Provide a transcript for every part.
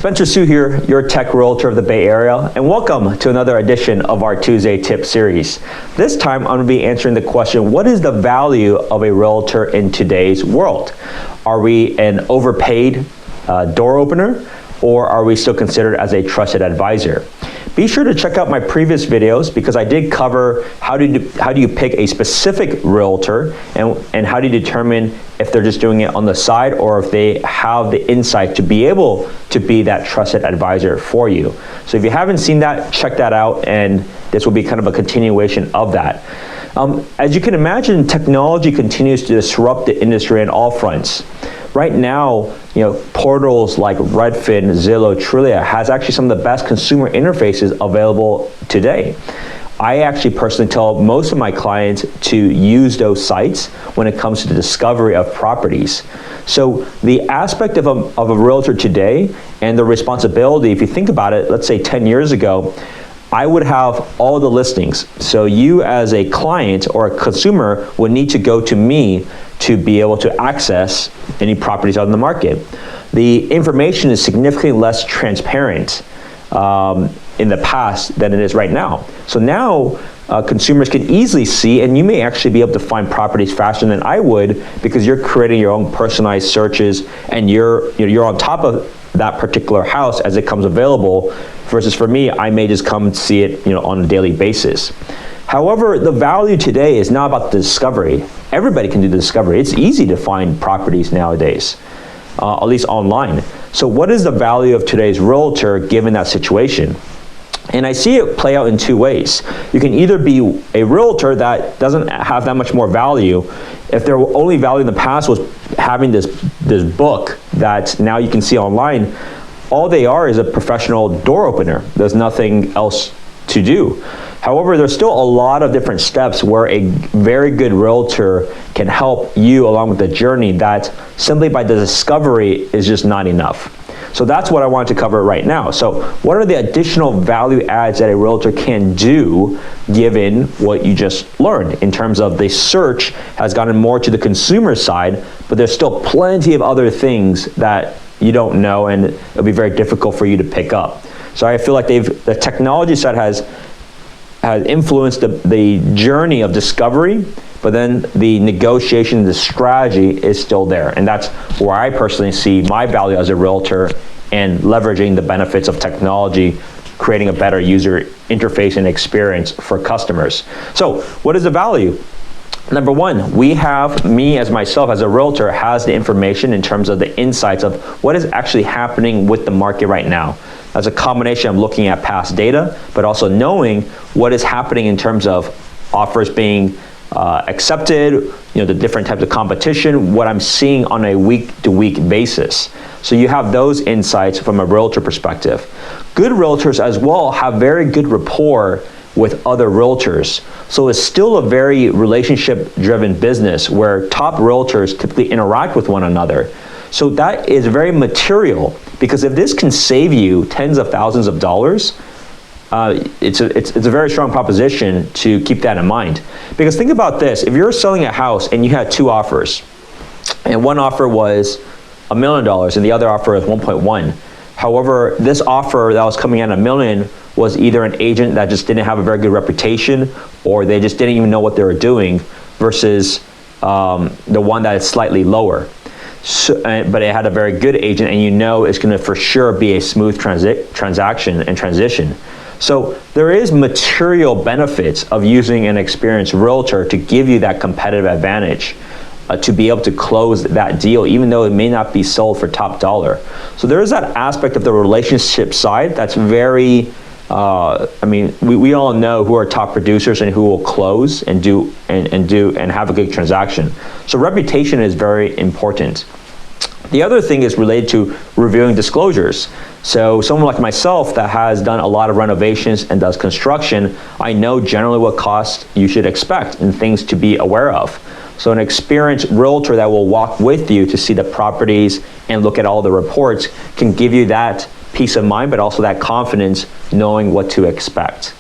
Spencer Sue here, your tech realtor of the Bay Area, and welcome to another edition of our Tuesday Tip series. This time I'm going to be answering the question, what is the value of a realtor in today's world? Are we an overpaid door opener, or are we still considered as a trusted advisor? Be sure to check out my previous videos because I did cover how do you pick a specific realtor and how do you determine if they're just doing it on the side or if they have the insight to be able to be that trusted advisor for you. So if you haven't seen that, check that out, and this will be kind of a continuation of that. As you can imagine, technology continues to disrupt the industry on all fronts. Right now, portals like Redfin, Zillow, Trulia has actually some of the best consumer interfaces available today. I actually personally tell most of my clients to use those sites when it comes to the discovery of properties. So the aspect of a realtor today and the responsibility, if you think about it, let's say 10 years ago, I would have all the listings. So you as a client or a consumer would need to go to me to be able to access any properties out in the market. The information is significantly less transparent in the past than it is right now. So now consumers can easily see, and you may actually be able to find properties faster than I would because you're creating your own personalized searches and you're on top of that particular house as it comes available, versus for me, I may just come see it on a daily basis. However, the value today is not about the discovery. Everybody can do the discovery. It's easy to find properties nowadays, at least online. So what is the value of today's realtor given that situation? And I see it play out in two ways. You can either be a realtor that doesn't have that much more value. If their only value in the past was having this book that now you can see online, all they are is a professional door opener. There's nothing else to do. However, there's still a lot of different steps where a very good realtor can help you along with the journey that simply by the discovery is just not enough. So that's what I want to cover right now. So what are the additional value adds that a realtor can do given what you just learned in terms of the search has gotten more to the consumer side, but there's still plenty of other things that you don't know and it'll be very difficult for you to pick up. So I feel like the technology side has influenced the journey of discovery, but then the negotiation, the strategy is still there. And that's where I personally see my value as a realtor and leveraging the benefits of technology, creating a better user interface and experience for customers. So what is the value? Number one, me as myself as a realtor has the information in terms of the insights of what is actually happening with the market right now. That's a combination of looking at past data, but also knowing what is happening in terms of offers being accepted, the different types of competition, what I'm seeing on a week-to-week basis. So you have those insights from a realtor perspective. Good realtors as well have very good rapport with other realtors. So it's still a very relationship-driven business where top realtors typically interact with one another. So that is very material, because if this can save you tens of thousands of dollars, it's a very strong proposition to keep that in mind. Because think about this, if you're selling a house and you had two offers, and one offer was $1 million and the other offer was 1.1. However, this offer that was coming at $1 million was either an agent that just didn't have a very good reputation, or they just didn't even know what they were doing, versus the one that is slightly lower. So, but it had a very good agent, and it's going to for sure be a smooth transaction and transition. So there is material benefits of using an experienced realtor to give you that competitive advantage to be able to close that deal, even though it may not be sold for top dollar. So there is that aspect of the relationship side that's very, we all know who are top producers and who will close and have a good transaction. So reputation is very important. The other thing is related to reviewing disclosures. So someone like myself that has done a lot of renovations and does construction, I know generally what costs you should expect and things to be aware of. So an experienced realtor that will walk with you to see the properties and look at all the reports can give you that peace of mind, but also that confidence knowing what to expect.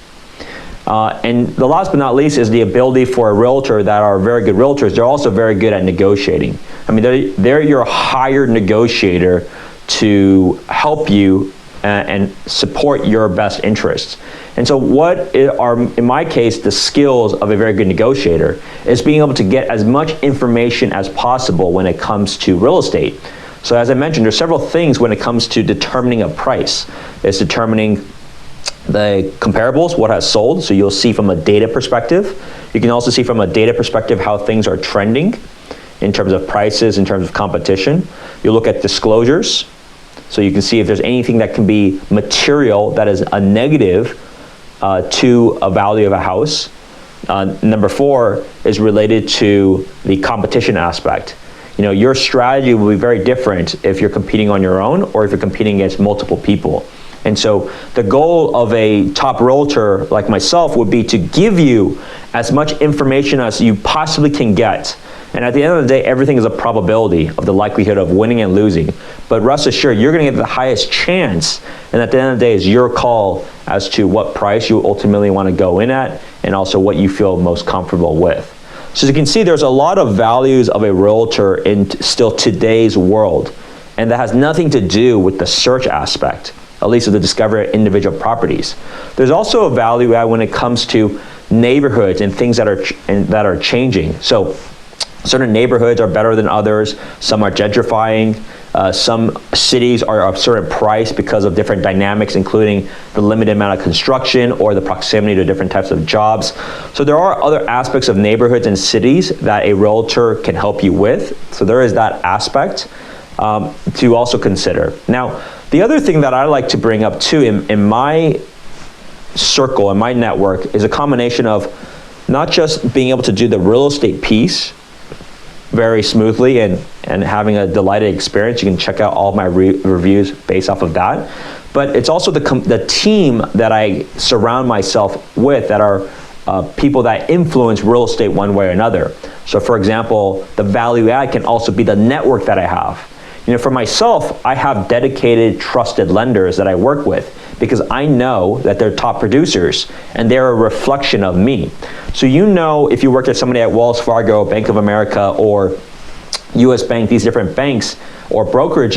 And the last but not least is the ability for a realtor that are very good realtors. They're also very good at negotiating. I mean, they're your hired negotiator to help you and support your best interests. And so what are, in my case, the skills of a very good negotiator is being able to get as much information as possible when it comes to real estate. So as I mentioned, there's several things when it comes to determining a price. It's determining the comparables, what has sold, so you'll see from a data perspective. You can also see from a data perspective how things are trending in terms of prices, in terms of competition. You look at disclosures, so you can see if there's anything that can be material that is a negative to a value of a house. Number 4 is related to the competition aspect. You know, your strategy will be very different if you're competing on your own or if you're competing against multiple people. And so the goal of a top realtor like myself would be to give you as much information as you possibly can get. And at the end of the day, everything is a probability of the likelihood of winning and losing. But rest assured, you're gonna get the highest chance. And at the end of the day, it's your call as to what price you ultimately wanna go in at and also what you feel most comfortable with. So as you can see, there's a lot of values of a realtor in still today's world. And that has nothing to do with the search aspect, at least of the discovery of individual properties. There's also a value add when it comes to neighborhoods and things that are changing. So certain neighborhoods are better than others. Some are gentrifying. Some cities are of a certain price because of different dynamics, including the limited amount of construction or the proximity to different types of jobs. So there are other aspects of neighborhoods and cities that a realtor can help you with. So there is that aspect to also consider. Now, the other thing that I like to bring up too in my circle, in my network, is a combination of not just being able to do the real estate piece very smoothly and having a delighted experience. You can check out all of my reviews based off of that. But it's also the team that I surround myself with that are people that influence real estate one way or another. So for example, the value add can also be the network that I have. You know, for myself, I have dedicated, trusted lenders that I work with because I know that they're top producers and they're a reflection of me. So you know, if you work at somebody at Wells Fargo, Bank of America, or US Bank, these different banks or brokers,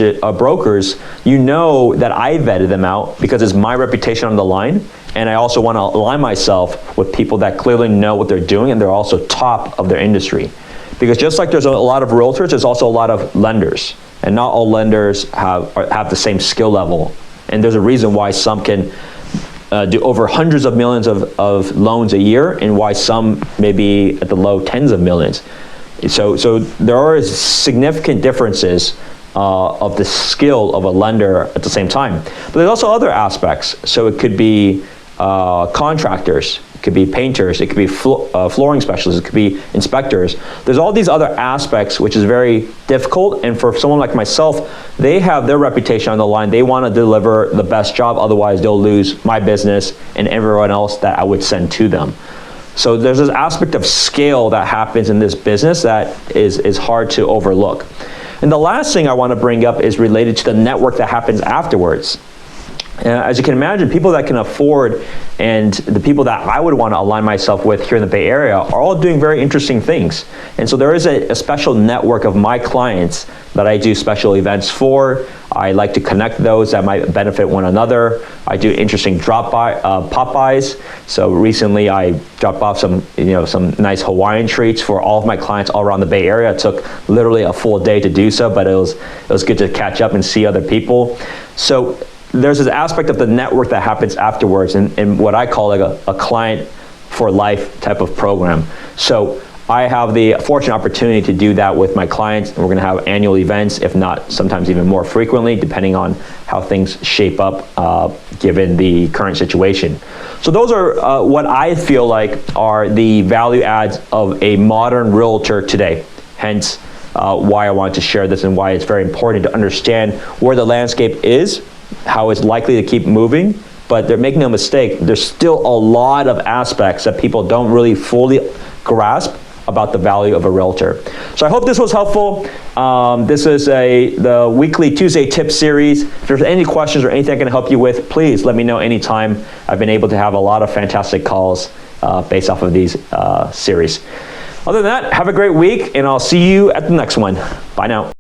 you know that I vetted them out because it's my reputation on the line. And I also want to align myself with people that clearly know what they're doing and they're also top of their industry. Because just like there's a lot of realtors, there's also a lot of lenders. And not all lenders have the same skill level. And there's a reason why some can do over hundreds of millions of loans a year and why some may be at the low tens of millions. So there are significant differences of the skill of a lender at the same time. But there's also other aspects. So it could be contractors, it could be painters, it could be flooring specialists, it could be inspectors. There's all these other aspects which is very difficult, and for someone like myself, they have their reputation on the line. They want to deliver the best job, otherwise they'll lose my business and everyone else that I would send to them. So there's this aspect of scale that happens in this business that is hard to overlook. And the last thing I want to bring up is related to the network that happens afterwards. As you can imagine, people that can afford and the people that I would want to align myself with here in the Bay Area are all doing very interesting things. And so there is a special network of my clients that I do special events for. I like to connect those that might benefit one another. I do interesting pop-bys. So recently I dropped off some nice Hawaiian treats for all of my clients all around the Bay Area. It took literally a full day to do so, but it was good to catch up and see other people. So there's this aspect of the network that happens afterwards in what I call like a client for life type of program. So I have the fortunate opportunity to do that with my clients, and we're gonna have annual events, if not sometimes even more frequently, depending on how things shape up given the current situation. So those are what I feel like are the value adds of a modern realtor today. Hence why I wanted to share this and why it's very important to understand where the landscape is, how it's likely to keep moving, but make no mistake, there's still a lot of aspects that people don't really fully grasp about the value of a realtor. So I hope this was helpful. This is the weekly Tuesday tip series. If there's any questions or anything I can help you with, please let me know anytime. I've been able to have a lot of fantastic calls based off of these series. Other than that, have a great week, and I'll see you at the next one. Bye now.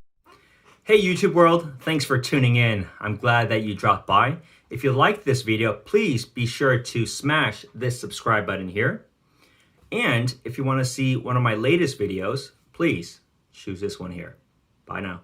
Hey YouTube world, thanks for tuning in. I'm glad that you dropped by. If you liked this video, please be sure to smash this subscribe button here. And if you want to see one of my latest videos, please choose this one here. Bye now.